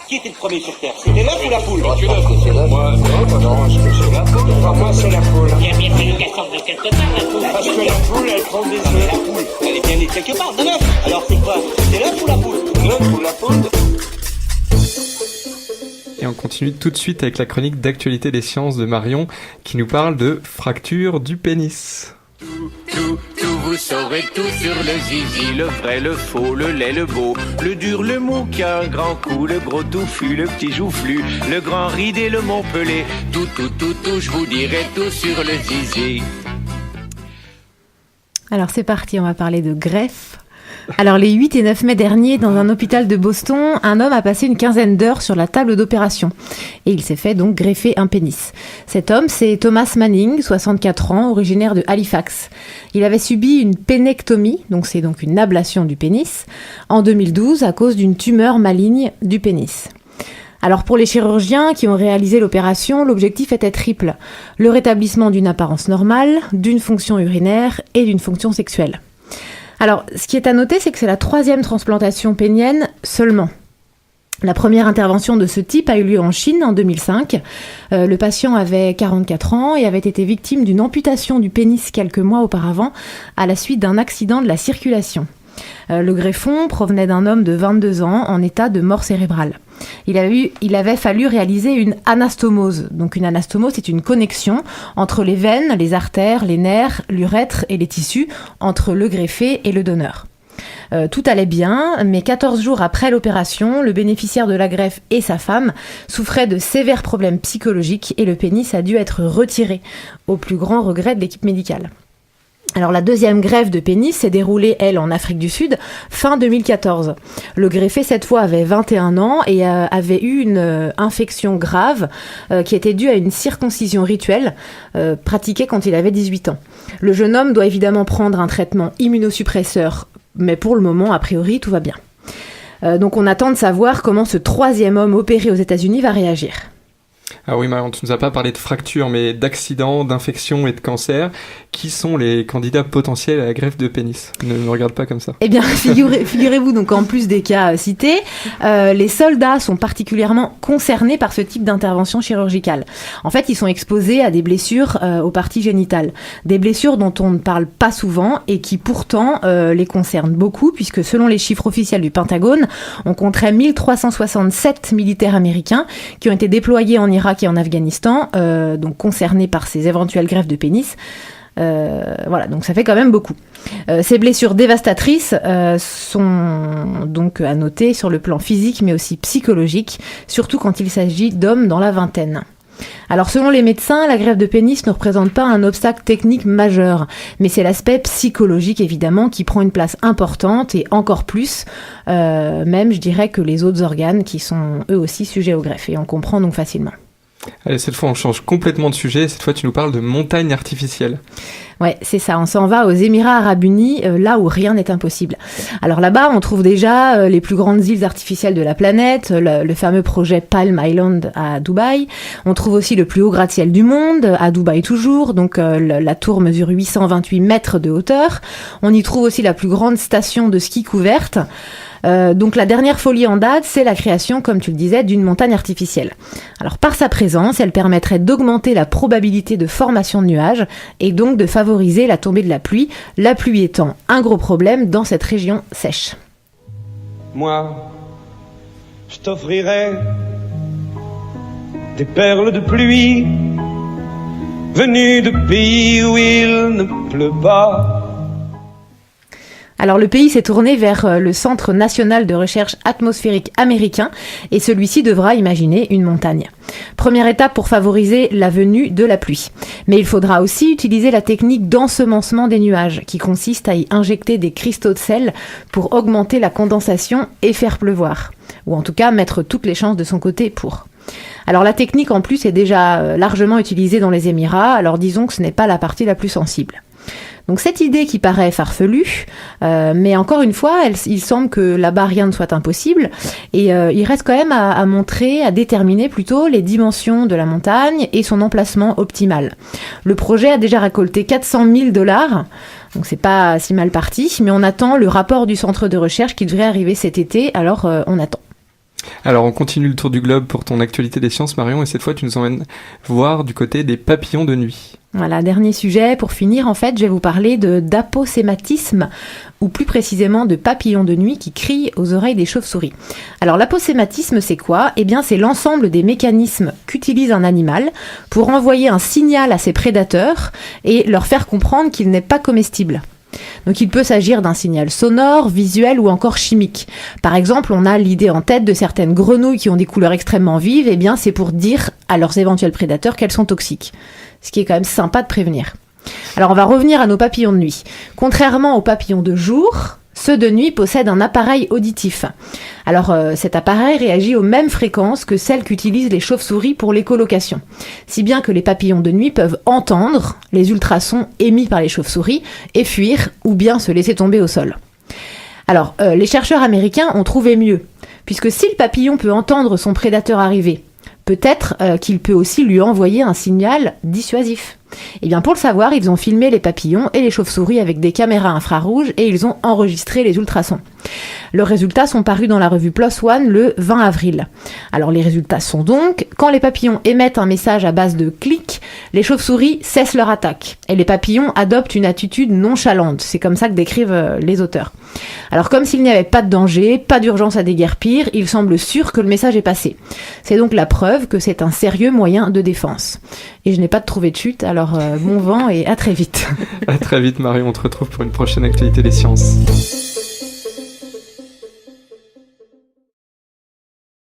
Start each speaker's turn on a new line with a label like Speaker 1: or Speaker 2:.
Speaker 1: Qui était le premier sur Terre? C'était l'œuf ou la poule?
Speaker 2: Moi, je pense que c'est la poule.
Speaker 1: Pour moi, c'est la poule.
Speaker 3: Il y a bien fallu qu'elle sorte de quelque part, la poule.
Speaker 1: Parce que la poule, elle prend des œufs. La poule, elle est bien née quelque part, de l'œuf. Alors c'est quoi? C'est l'œuf ou la poule? L'œuf ou la poule?
Speaker 4: Et on continue tout de suite avec la chronique d'actualité des sciences de Marion qui nous parle de fracture du pénis.
Speaker 5: Tout, vous saurez tout sur le zizi, le vrai, le faux, le laid, le beau, le dur, le mou qui a un grand cou, le gros touffu, le petit joufflu, le grand ride et le montpelé. Tout, je vous dirai tout sur le zizi.
Speaker 6: Alors c'est parti, on va parler de greffe. Alors les 8 et 9 mai dernier, dans un hôpital de Boston, un homme a passé une quinzaine d'heures sur la table d'opération. Et il s'est fait donc greffer un pénis. Cet homme, c'est Thomas Manning, 64 ans, originaire de Halifax. Il avait subi une pénectomie, donc c'est donc une ablation du pénis, en 2012 à cause d'une tumeur maligne du pénis. Alors pour les chirurgiens qui ont réalisé l'opération, l'objectif était triple. Le rétablissement d'une apparence normale, d'une fonction urinaire et d'une fonction sexuelle. Alors, ce qui est à noter, c'est que c'est la 3e transplantation pénienne seulement. La première intervention de ce type a eu lieu en Chine en 2005. Le patient avait 44 ans et avait été victime d'une amputation du pénis quelques mois auparavant à la suite d'un accident de la circulation. Le greffon provenait d'un homme de 22 ans en état de mort cérébrale. Il avait fallu réaliser une anastomose. Donc une anastomose, c'est une connexion entre les veines, les artères, les nerfs, l'urètre et les tissus, entre le greffé et le donneur. Tout allait bien, mais 14 jours après l'opération, le bénéficiaire de la greffe et sa femme souffraient de sévères problèmes psychologiques et le pénis a dû être retiré, au plus grand regret de l'équipe médicale. Alors la deuxième greffe de pénis s'est déroulée, elle, en Afrique du Sud, fin 2014. Le greffé, cette fois, avait 21 ans et avait eu une infection grave qui était due à une circoncision rituelle pratiquée quand il avait 18 ans. Le jeune homme doit évidemment prendre un traitement immunosuppresseur, mais pour le moment, a priori, tout va bien. Donc on attend de savoir comment ce troisième homme opéré aux États-Unis va réagir.
Speaker 4: Ah oui, Marion, tu nous as pas parlé de fractures, mais d'accidents, d'infections et de cancers. Qui sont les candidats potentiels à la greffe de pénis? Ne me regarde pas comme ça.
Speaker 6: Eh bien, figurez-vous donc en plus des cas cités, les soldats sont particulièrement concernés par ce type d'intervention chirurgicale. En fait, ils sont exposés à des blessures aux parties génitales. Des blessures dont on ne parle pas souvent et qui pourtant les concernent beaucoup, puisque selon les chiffres officiels du Pentagone, on compterait 1367 militaires américains qui ont été déployés en Irak et en Afghanistan, donc concernés par ces éventuelles greffes de pénis. Voilà, donc ça fait quand même beaucoup. Ces blessures dévastatrices sont donc à noter sur le plan physique mais aussi psychologique, surtout quand il s'agit d'hommes dans la vingtaine. Alors selon les médecins, la greffe de pénis ne représente pas un obstacle technique majeur, mais c'est l'aspect psychologique évidemment qui prend une place importante et encore plus, même je dirais que les autres organes qui sont eux aussi sujets aux greffes, et on comprend donc facilement.
Speaker 4: Allez, cette fois on change complètement de sujet, cette fois tu nous parles de montagnes artificielles.
Speaker 6: Ouais, c'est ça, on s'en va aux Émirats Arabes Unis, là où rien n'est impossible. Alors là-bas, on trouve déjà les plus grandes îles artificielles de la planète, le fameux projet Palm Island à Dubaï. On trouve aussi le plus haut gratte-ciel du monde, à Dubaï toujours, donc la tour mesure 828 mètres de hauteur. On y trouve aussi la plus grande station de ski couverte. Donc la dernière folie en date, c'est la création, comme tu le disais, d'une montagne artificielle. Alors par sa présence, elle permettrait d'augmenter la probabilité de formation de nuages et donc de favoriser la tombée de la pluie étant un gros problème dans cette région sèche.
Speaker 1: Moi, je t'offrirai des perles de pluie venues de pays où il ne pleut pas.
Speaker 6: Alors le pays s'est tourné vers le Centre national de recherche atmosphérique américain et celui-ci devra imaginer une montagne. Première étape pour favoriser la venue de la pluie. Mais il faudra aussi utiliser la technique d'ensemencement des nuages qui consiste à y injecter des cristaux de sel pour augmenter la condensation et faire pleuvoir. Ou en tout cas mettre toutes les chances de son côté pour. Alors la technique en plus est déjà largement utilisée dans les Émirats, alors disons que ce n'est pas la partie la plus sensible. Donc cette idée qui paraît farfelue, mais encore une fois, il semble que là-bas rien ne soit impossible, et il reste quand même à montrer, à déterminer plutôt les dimensions de la montagne et son emplacement optimal. Le projet a déjà récolté $400 000, donc c'est pas si mal parti, mais on attend le rapport du centre de recherche qui devrait arriver cet été, alors on attend.
Speaker 4: Alors on continue le tour du globe pour ton actualité des sciences, Marion, et cette fois tu nous emmènes voir du côté des papillons de nuit.
Speaker 6: Voilà, dernier sujet. Pour finir, en fait, je vais vous parler d'aposématisme, ou plus précisément de papillons de nuit qui crient aux oreilles des chauves-souris. Alors l'aposématisme, c'est quoi ? Eh bien, c'est l'ensemble des mécanismes qu'utilise un animal pour envoyer un signal à ses prédateurs et leur faire comprendre qu'il n'est pas comestible. Donc il peut s'agir d'un signal sonore, visuel ou encore chimique. Par exemple, on a l'idée en tête de certaines grenouilles qui ont des couleurs extrêmement vives, eh bien c'est pour dire à leurs éventuels prédateurs qu'elles sont toxiques. Ce qui est quand même sympa de prévenir. Alors on va revenir à nos papillons de nuit. Contrairement aux papillons de jour, ceux de nuit possèdent un appareil auditif. Alors cet appareil réagit aux mêmes fréquences que celles qu'utilisent les chauves-souris pour l'écholocation. Si bien que les papillons de nuit peuvent entendre les ultrasons émis par les chauves-souris et fuir ou bien se laisser tomber au sol. Alors les chercheurs américains ont trouvé mieux, puisque si le papillon peut entendre son prédateur arriver, peut-être qu'il peut aussi lui envoyer un signal dissuasif. Et bien pour le savoir, ils ont filmé les papillons et les chauves-souris avec des caméras infrarouges et ils ont enregistré les ultrasons. Leurs résultats sont parus dans la revue PLOS ONE le 20 avril. Alors les résultats sont donc, quand les papillons émettent un message à base de clics, les chauves-souris cessent leur attaque et les papillons adoptent une attitude nonchalante. C'est comme ça que décrivent les auteurs. Alors comme s'il n'y avait pas de danger, pas d'urgence à déguerpir, il semble sûr que le message est passé. C'est donc la preuve que c'est un sérieux moyen de défense. Et je n'ai pas trouvé de chute, alors bon vent et à très vite.
Speaker 4: À très vite Marion, on te retrouve pour une prochaine actualité des sciences.